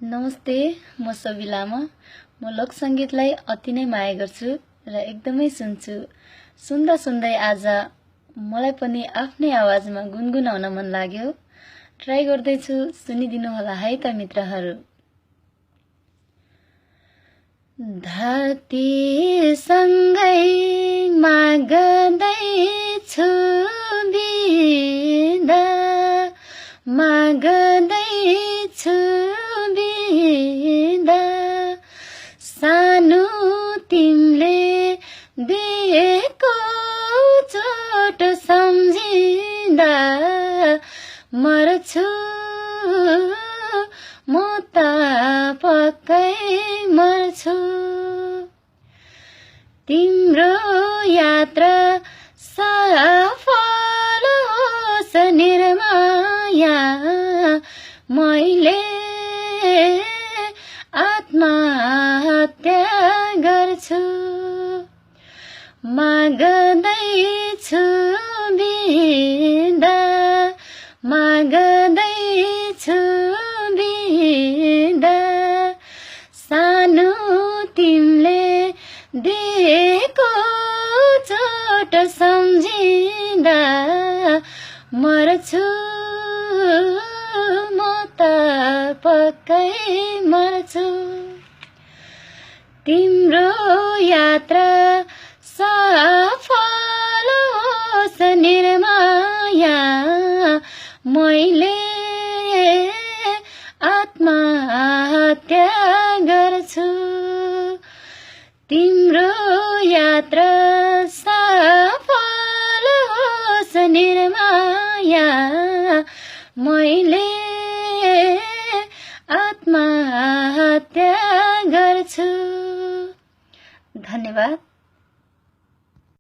नमस्ते, म सबी लामा। म लोक संगीतलाई अति नै माया गर्छु र एकदमै सुन्छु। सुन्दा सुन्दै आज मलाई पनि आफ्नै आवाजमा गुनगुनाउन मन लाग्यो। ट्राई गर्दैछु, सुनिदिनु होला है त मित्रहरू। धरती सँगै माग्दैछु बिदा, माग्दैछु बिदा, सानो तिमीले दिएको चोट सम्झिँदा मर्छु म त पक्कै मर्छु। तिम्रो यात्रा सफल होस् निर्माया, मैले आत्महत्या गर्छु। माग्दैछु बिदा, माग्दैछु बिदा, सानो तिमीले दिएको चोट सम्झिँदा मर्छु म त पक्कै मर्छु। तिम्रो यात्रा सफल होस् निर्माया, मैले आत्महत्या गर्छु। तिम्रो यात्रा सफल होस् निर्माया, मैले आत्महत्या गर्छु। धन्यवाद।